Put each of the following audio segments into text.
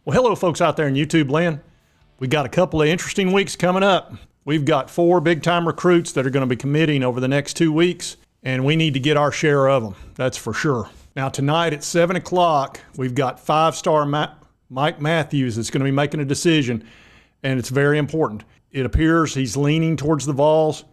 Well, hello, folks out there in YouTube land. We got a couple of interesting weeks coming up. We've got 4 big-time recruits that are going to be committing over the next 2 weeks, and we need to get our share of them. That's for sure. Now, tonight at 7 o'clock, we've got 5-star Mike Matthews that's going to be making a decision, and it's very important. It appears he's leaning towards the Vols.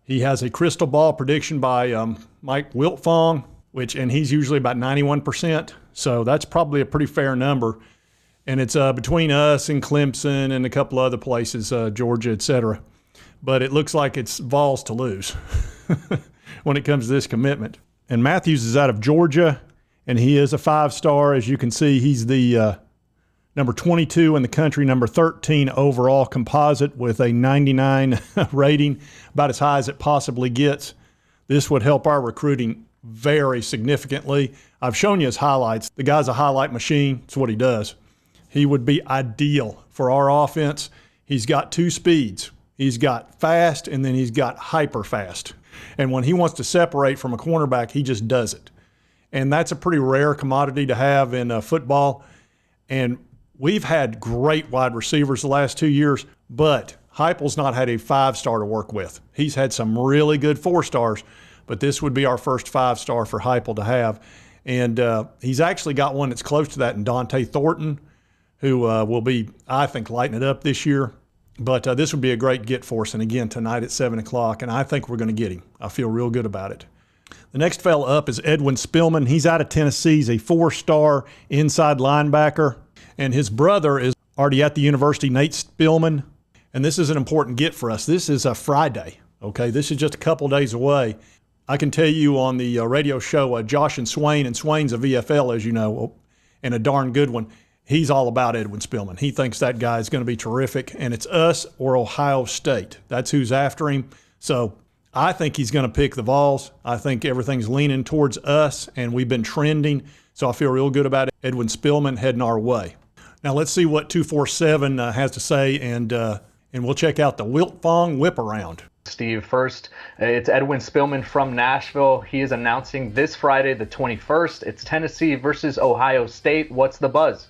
He has a crystal ball prediction by Mike Wiltfong, and he's usually about 91%, so that's probably a pretty fair number. And it's between us and Clemson and a couple other places, Georgia, et cetera. But it looks like it's Vols to lose when it comes to this commitment. And Matthews is out of Georgia, and he is a 5-star. As you can see, he's the number 22 in the country, number 13 overall composite with a 99 rating, about as high as it possibly gets. This would help our recruiting very significantly. I've shown you his highlights. The guy's a highlight machine. It's what he does. He would be ideal for our offense. He's got 2 speeds. He's got fast, and then he's got hyper fast. And when he wants to separate from a cornerback, he just does it. And that's a pretty rare commodity to have in football. And we've had great wide receivers the last 2 years, but Heupel's not had a 5-star to work with. He's had some really good 4-stars, but this would be our first 5-star for Heupel to have. And he's actually got one that's close to that in Dante Thornton, who will be, I think, lighting it up this year. But this would be a great get for us. And again, tonight at 7 o'clock, and I think we're going to get him. I feel real good about it. The next fella up is Edwin Spillman. He's out of Tennessee. He's a 4-star inside linebacker. And his brother is already at the university, Nate Spillman. And this is an important get for us. This is a Friday, okay? This is just a couple days away. I can tell you on the radio show, Josh and Swain's a VFL, as you know, and a darn good one. He's all about Edwin Spillman. He thinks that guy is going to be terrific, and it's us or Ohio State. That's who's after him. So I think he's going to pick the Vols. I think everything's leaning towards us, and we've been trending. So I feel real good about Edwin Spillman heading our way. Now let's see what 247 has to say, and we'll check out the Wiltfong whip around. Steve, first, it's Edwin Spillman from Nashville. He is announcing this Friday, the 21st. It's Tennessee versus Ohio State. What's the buzz?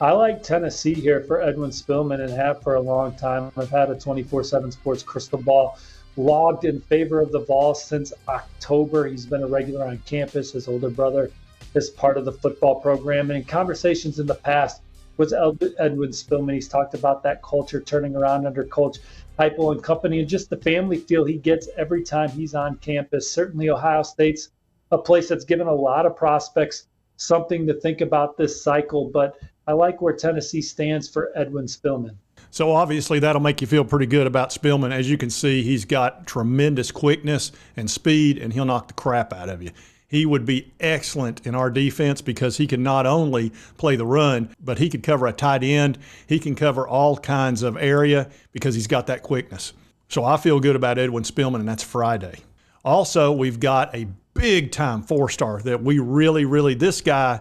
I like Tennessee here for Edwin Spillman and have for a long time. I've had a 24/7 Sports crystal ball logged in favor of the Vols since October. He's been a regular on campus. His older brother is part of the football program. And in conversations in the past with Edwin Spillman, he's talked about that culture turning around under Coach Heupel and company and just the family feel he gets every time he's on campus. Certainly Ohio State's a place that's given a lot of prospects something to think about this cycle, but I like where Tennessee stands for Edwin Spillman. So obviously that'll make you feel pretty good about Spillman. As you can see, he's got tremendous quickness and speed, and he'll knock the crap out of you. He would be excellent in our defense because he can not only play the run, but he could cover a tight end. He can cover all kinds of area because he's got that quickness. So I feel good about Edwin Spillman, and that's Friday. Also, we've got a big-time 4-star that we really, this guy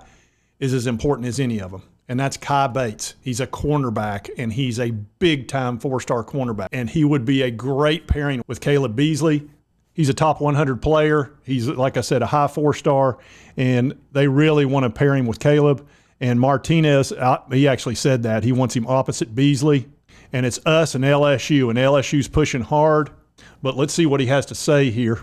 is as important as any of them. And that's Kai Bates. He's a cornerback, and he's a big-time 4-star cornerback. And he would be a great pairing with Caleb Beasley. He's a top 100 player. He's, like I said, a high 4-star, and they really want to pair him with Caleb. And Martinez, he actually said that. He wants him opposite Beasley. And it's us and LSU, and LSU's pushing hard. But let's see what he has to say here.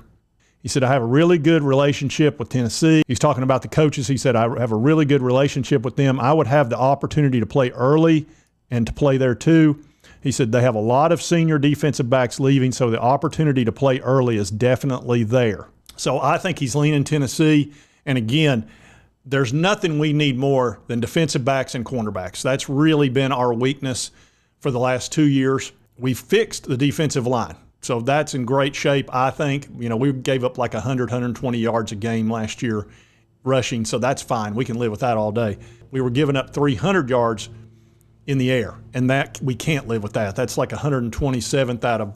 He said, I have a really good relationship with Tennessee. He's talking about the coaches. He said, I have a really good relationship with them. I would have the opportunity to play early and to play there too. He said they have a lot of senior defensive backs leaving, so the opportunity to play early is definitely there. So I think he's leaning Tennessee. And again, there's nothing we need more than defensive backs and cornerbacks. That's really been our weakness for the last 2 years. We fixed the defensive line. So that's in great shape, I think. You know, we gave up like 100, 120 yards a game last year rushing, so that's fine. We can live with that all day. We were giving up 300 yards in the air, and that we can't live with that. That's like 127th out of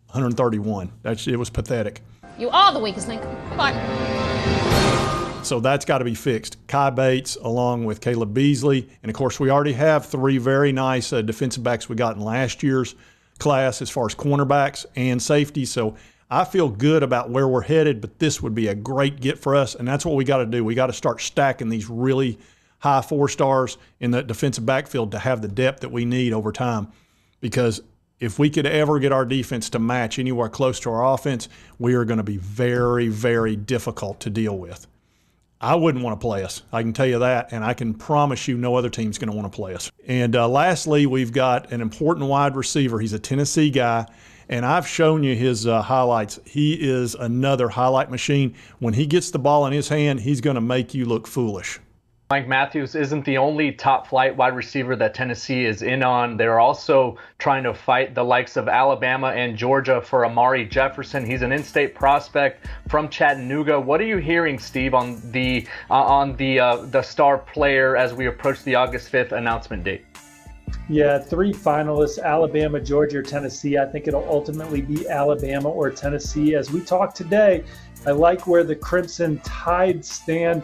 131. It was pathetic. You are the weakest link. Bye. So that's got to be fixed. Kai Bates along with Caleb Beasley. And, of course, we already have 3 very nice defensive backs we got in last year's class as far as cornerbacks and safety. So I feel good about where we're headed, but this would be a great get for us, and that's what we got to do. We got to start stacking these really high 4-stars in the defensive backfield to have the depth that we need over time. Because if we could ever get our defense to match anywhere close to our offense, we are going to be very, very difficult to deal with. I wouldn't want to play us. I can tell you that, and I can promise you no other team's going to want to play us. And lastly, we've got an important wide receiver. He's a Tennessee guy, and I've shown you his highlights. He is another highlight machine. When he gets the ball in his hand, he's going to make you look foolish. Mike Matthews isn't the only top flight wide receiver that Tennessee is in on. They're also trying to fight the likes of Alabama and Georgia for Amari Jefferson. He's an in-state prospect from Chattanooga. What are you hearing, Steve, on the star player as we approach the August 5th announcement date? Yeah, 3 finalists, Alabama, Georgia, or Tennessee. I think it'll ultimately be Alabama or Tennessee. As we talk today, I like where the Crimson Tide stand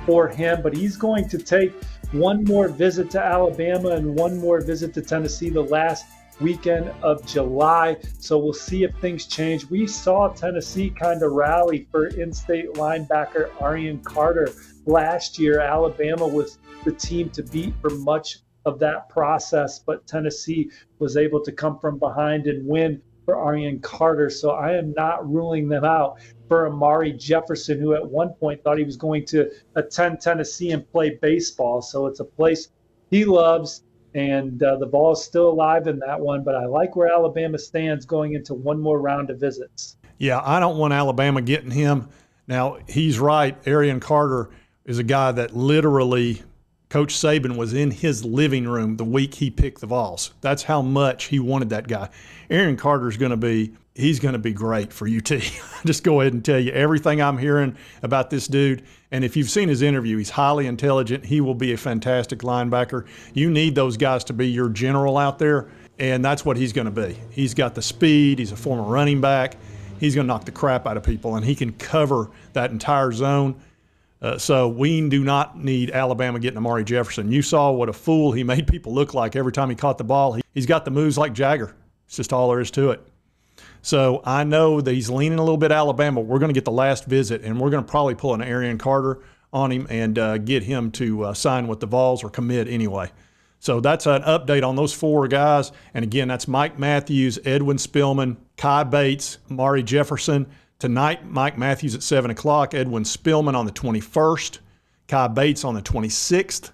for him, but he's going to take one more visit to Alabama and one more visit to Tennessee the last weekend of July. So we'll see if things change. We saw Tennessee kind of rally for in-state linebacker Arian Carter last year. Alabama was the team to beat for much of that process, but Tennessee was able to come from behind and win for Arian Carter. So I am not ruling them out for Amari Jefferson, who at one point thought he was going to attend Tennessee and play baseball. So it's a place he loves, and the ball is still alive in that one. But I like where Alabama stands going into one more round of visits. Yeah, I don't want Alabama getting him. Now, he's right. Arian Carter is a guy that literally Coach Saban was in his living room the week he picked the Vols. That's how much he wanted that guy. Arian Carter's going to be great for UT. Just go ahead and tell you everything I'm hearing about this dude. And if you've seen his interview, he's highly intelligent. He will be a fantastic linebacker. You need those guys to be your general out there, and that's what he's going to be. He's got the speed. He's a former running back. He's going to knock the crap out of people, and he can cover that entire zone. So we do not need Alabama getting Amari Jefferson. You saw what a fool he made people look like every time he caught the ball. He's got the moves like Jagger. It's just all there is to it. So I know that he's leaning a little bit Alabama. We're going to get the last visit, and we're going to probably pull an Arian Carter on him and get him to sign with the Vols or commit anyway. So that's an update on those 4 guys. And again, that's Mike Matthews, Edwin Spillman, Kai Bates, Amari Jefferson. Tonight, Mike Matthews at 7 o'clock, Edwin Spillman on the 21st, Kai Bates on the 26th,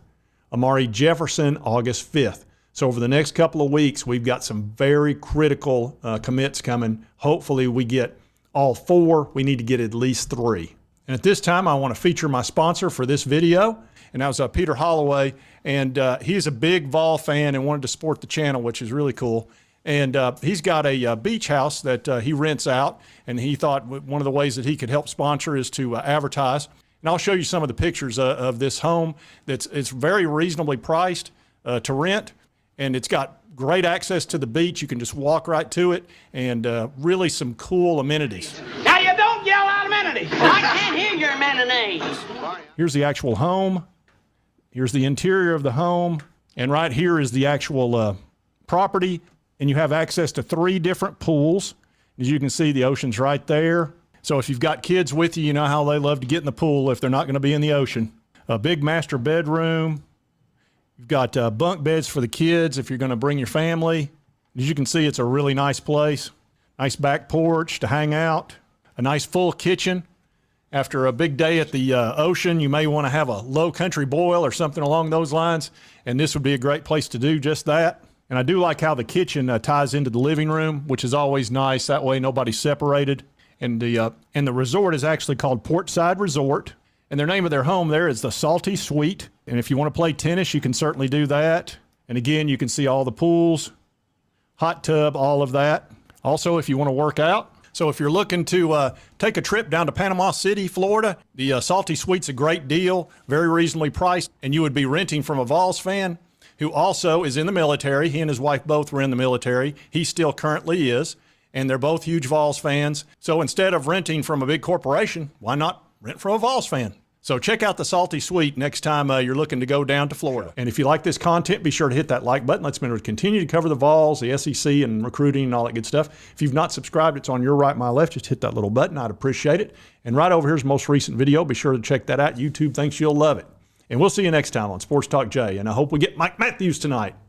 Amari Jefferson August 5th. So over the next couple of weeks, we've got some very critical commits coming. Hopefully we get all 4. We need to get at least 3. And at this time, I want to feature my sponsor for this video, and that was Peter Holloway. And he's a big Vol fan and wanted to support the channel, which is really cool. And he's got a beach house that he rents out, and he thought one of the ways that he could help sponsor is to advertise. And I'll show you some of the pictures of this home. It's very reasonably priced to rent, and it's got great access to the beach. You can just walk right to it, and really some cool amenities. Now you don't yell out amenities. I can't hear your amenities. Here's the actual home. Here's the interior of the home, and right here is the actual property. And you have access to 3 different pools. As you can see, the ocean's right there. So if you've got kids with you, you know how they love to get in the pool if they're not going to be in the ocean. A big master bedroom. You've got bunk beds for the kids if you're going to bring your family. As you can see, it's a really nice place. Nice back porch to hang out. A nice full kitchen. After a big day at the ocean, you may want to have a low country boil or something along those lines. And this would be a great place to do just that. And I do like how the kitchen ties into the living room, which is always nice. That way nobody's separated. And the resort is actually called Portside Resort. And their name of their home there is the Salty Suite. And if you want to play tennis, you can certainly do that. And again, you can see all the pools, hot tub, all of that. Also, if you want to work out. So if you're looking to take a trip down to Panama City, Florida, the Salty Suite's a great deal, very reasonably priced. And you would be renting from a Vols fan who also is in the military. He and his wife both were in the military. He still currently is, and they're both huge Vols fans. So instead of renting from a big corporation, why not rent from a Vols fan? So check out the Salty Suite next time you're looking to go down to Florida. And if you like this content, be sure to hit that like button. Let's continue to cover the Vols, the SEC, and recruiting and all that good stuff. If you've not subscribed, it's on your right, my left. Just hit that little button. I'd appreciate it. And right over here's the most recent video. Be sure to check that out. YouTube thinks you'll love it. And we'll see you next time on Sports Talk Jay. And I hope we get Mike Matthews tonight.